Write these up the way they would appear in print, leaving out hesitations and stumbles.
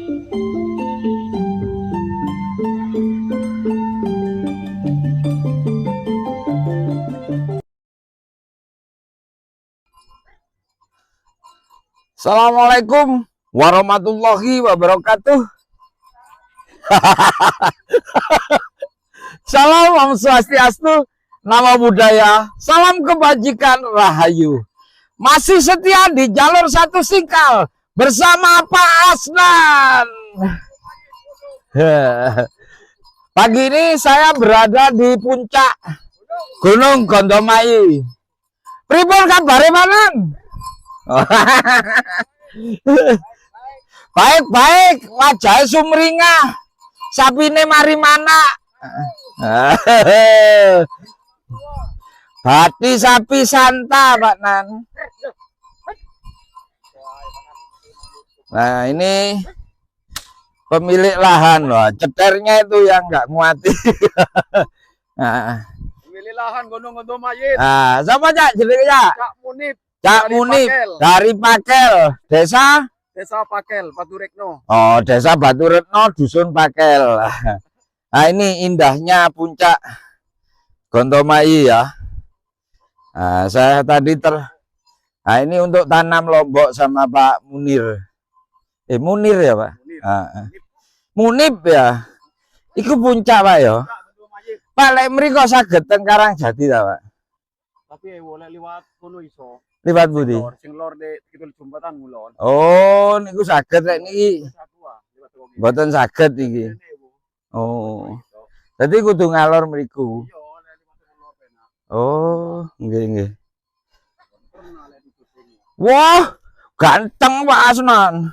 Assalamualaikum warahmatullahi wabarakatuh. Salam Om Swastiastu, nama budaya, salam kebajikan, rahayu. Masih setia di jalur satu Sikal bersama Pak Asnan. Pagi ini saya berada di puncak Gunung Gondomayi. Pripun kabare Manan? Baik-baik, wajah sumringah, sapine mari mana. Bati sapi santa Pak Nan. Nah ini pemilik lahan loh, ceternya itu yang nggak muati. Nah, pemilik lahan Gunung Gondomayi. Nah, siapa Cak jenengnya? Cak Munib. Cak Munib dari Pakel, desa Pakel, Baturekno. Oh, desa Baturekno, dusun Pakel. Nah, ini indahnya puncak Gondomayi ya. Nah, saya tadi Nah, ini untuk tanam lombok sama Pak Munir. Munir ya, Pak? Munib ya. Iku puncak, Pak ya. Pak, lek mriko saged teng Karangjati ta, Pak? Tapi boleh liwat kono iso. Liwat budi. Sing lor de kidul jembatan ngulon. Oh, niku saged rek niki. Mboten saged iki. Oh. Dadi kudu ngalor mriku. Oh, nggih nggih. Wah, ganteng Pak Asnan.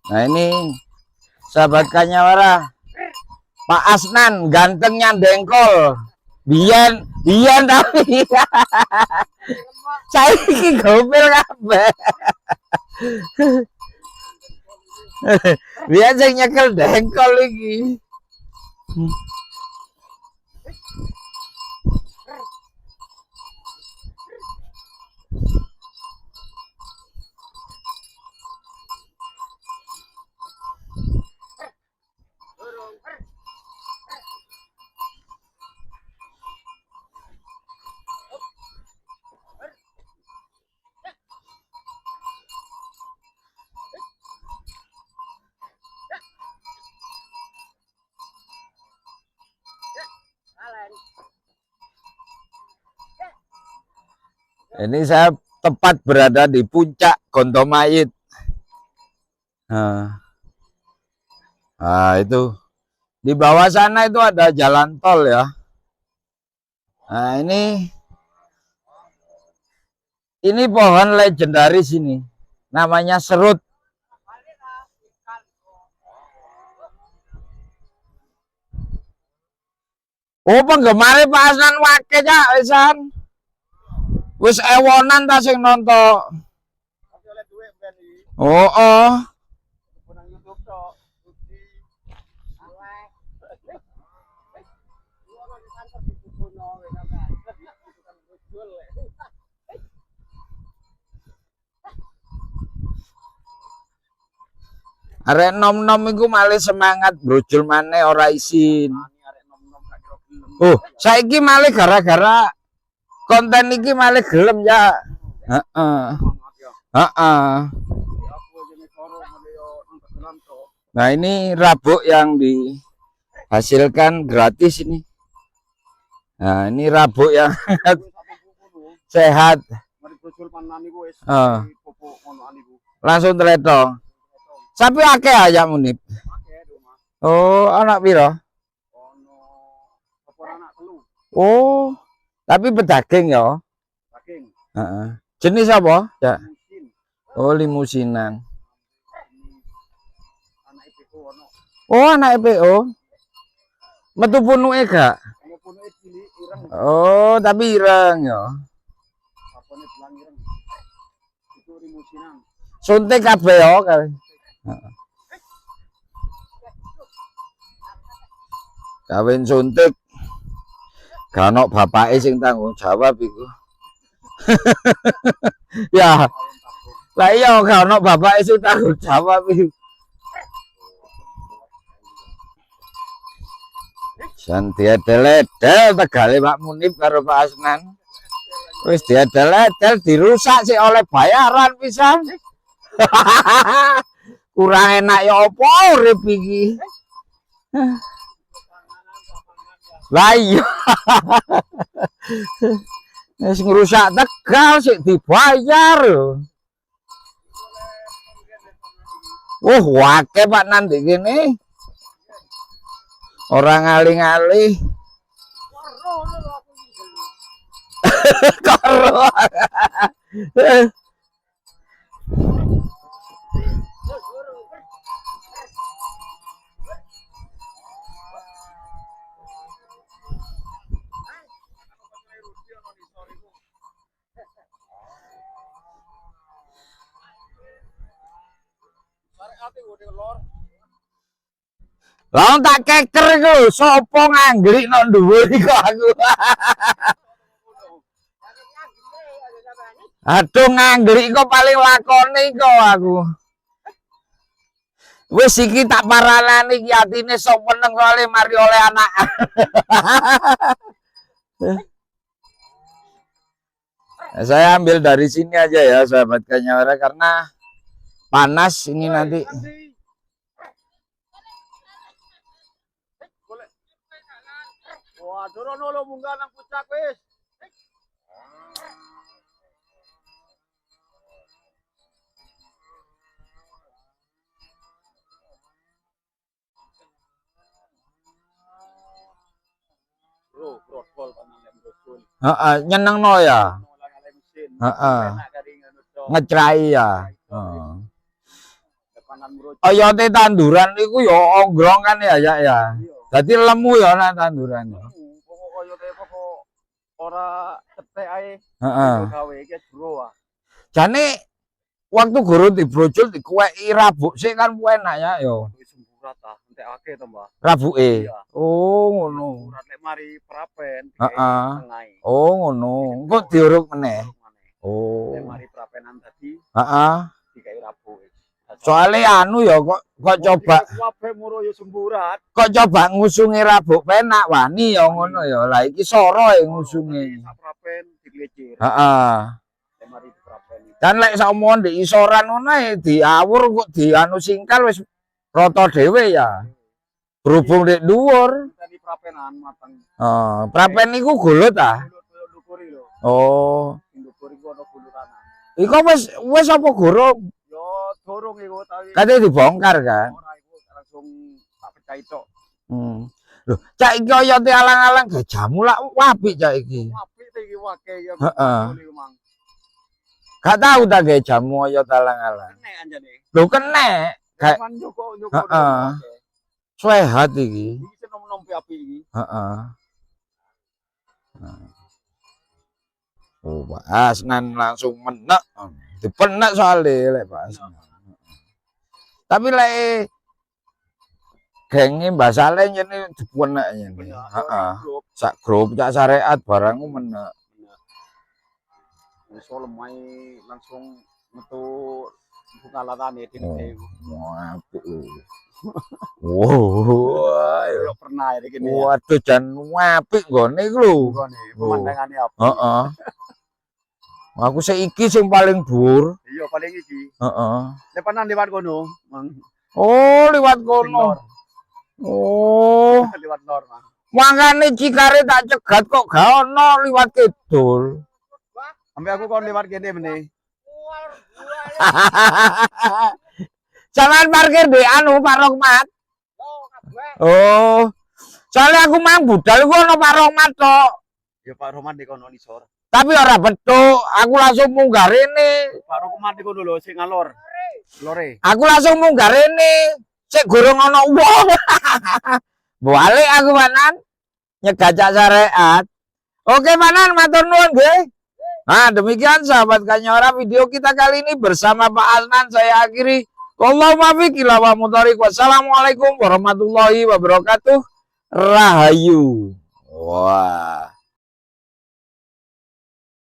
Nah ini sahabat Kanyawara, Pak Asnan gantengnya dengkol. Biyen tapi saya iki gopil kabeh. Biyen sing nyekel dengkol iki. Ini saya tepat berada di puncak Gondomayi. Nah, itu di bawah sana itu ada jalan tol ya. Nah, ini pohon legendaris ini. Namanya serut. Oh, penggemar Pak Asnan wake Cak wisan. Wis ewonan ta sing nonton. Oh. Arek nom-nom iku malih semangat brojol maneh ora isin. Ani arek nom-nom gak kira gelem. Oh, saiki malih gara-gara konten iki malih gelem ya. Heeh. Semangat ya. Heeh. Aku jenis orang ada yo nang gelam tok. Nah, ini rabuk yang dihasilkan gratis ini. Nah, ini rabuk yang sehat. Mari brojol panan niku wis Ah. popok ngono aniku. Langsung teletong. Sapi akeh aja Munib. Pakai do Mas. Oh, anak piro? Ono apa anak telu. Oh, tapi pedaging ya. Daging. Heeh. Jenis apa? Ya. Mungkin Oh, limusinan. anak ibu ono. Oh, anak EPO. Metu punuke gak? Ono pun cilik ireng. Oh, tapi ireng ya. Apane belang ireng. Itu limusinan. Suntik kabeh ya kali. Heeh. Kawin suntik. Gak ono bapake sing tanggung jawab iku. Ya, lah iya gak ono bapake sing tanggung jawab iku. Jan diedel-edel tegale Pak Munib karo Pak Asnan. Wis diedel-edel dirusak sih oleh bayaran pisan. Kurang enak ya apa urip iki. Lah iya. Wis ngrusak Tegal sik dibayar. Akeh Pak nanti kene. Orang ngali-ngali. Karo. Lah tak keker iku sapa nganggrik nang dhuwur iku aku. Aduh nganggrik kok paling lakone kok aku. Wis iki tak paranani iki atine sok meneng soalé mari oleh anak. Saya ambil dari sini aja ya sahabat Kanyawara karena panas ini nanti. Wah, dorono lo munggah nang puncak wis. Bro, brotol panan lem brotol. Heeh, nyenengno ya. Nolak ale mesin. Heeh. Enak kari ngono tok. Ngecrai ya. Heeh. Panan brotol. Oyote tanduran iku ya onggrong kan ya ya. Iya. Dadi lemu ya nang tanduran. Pokok koyo pokok ora cetek ae. Heeh. Gawe iki bro ah. Jane waktu guru dibrojol dikuweki rabuk sik kan enak ya yo. Wis semburat ah, entek akeh to, Mbah. Rabuke. Iya. Oh ngono. Semburat lek mari prapen. Heeh. Tengahe. Oh ngono. Engko diuruk meneh. Oh. Lek mari prapenan tadi Heeh. dikai rabuk. Soale anu ya kok coba kabeh muro ya semburat. ngusungi rabuk penak wani ya ngono ya. Lah iki soro ngusungi. Sak prapen diglecir. Heeh. Lek mari prapen. Dan lek saumon di isoran ngono ae diawur kok dianu singkal wis rata dhewe ya. Berhubung di dhuwur. Tadi prapenan mateng. Oh, prapen niku gulut ah. Ndukuri lho. Oh. Ndukuri ku ono buluranan. Iku wis apa gurung? Yo dorong iku tapi Katanya dibongkar kan. ora iku langsung tak pecah tok. Loh, cak iki oyote alang-alang gak jamu lak apik cak iki. Apik iki wake ya. Heeh. Gak tahu tak gawe jamu oyot alang-alang. Nek anjane. Lho kenek. Kayak Cuman Joko Heeh. Sehat iki. Iki nom-nom api iki. Heeh. Oh, Pak Asnan langsung menek. Dipenek soalnya lek Pak Asnan. Tapi lek genge Mbah Saleh nyene dipenek nyene. Heeh. Sak grup cak syariat barangku menek. Iso lemai langsung metu Bukalatane dene. Apik lho. Wow. Yo pernah ya gini. Waduh jan apik nggone iku lho. Nggone pemandangane apa? Heeh. Aku seiki sing paling dhuwur. Iya paling iki. Heeh. Lepanan lewat kono, Mang. Oh, liwat kono. Oh, Lewat lor, Mang. mangane Cikare tak cegat kok gak ono liwat kidul. Sampai aku kon lewat kene meneh. Jangan parkir di anu Pak Rohmat. Oh. Soalnya aku mang budal ku ono Pak Rohmat tok. Ya Pak Roman di kono nisor. Tapi ora betul, aku langsung munggah rene. Pak Roman di kono lho sing ngalor. Lore. Aku langsung munggah rene. Sik gorong ono wong. Balik aku Manan. Nyegajak syariat. Oke Manan, matur nuwun nggih. Nah, demikian sahabat Kanyora video kita kali ini bersama Pak Asnan saya akhiri. Allahumma fiqh wa mutariq. Wassalamualaikum warahmatullahi wabarakatuh. Rahayu. Wah.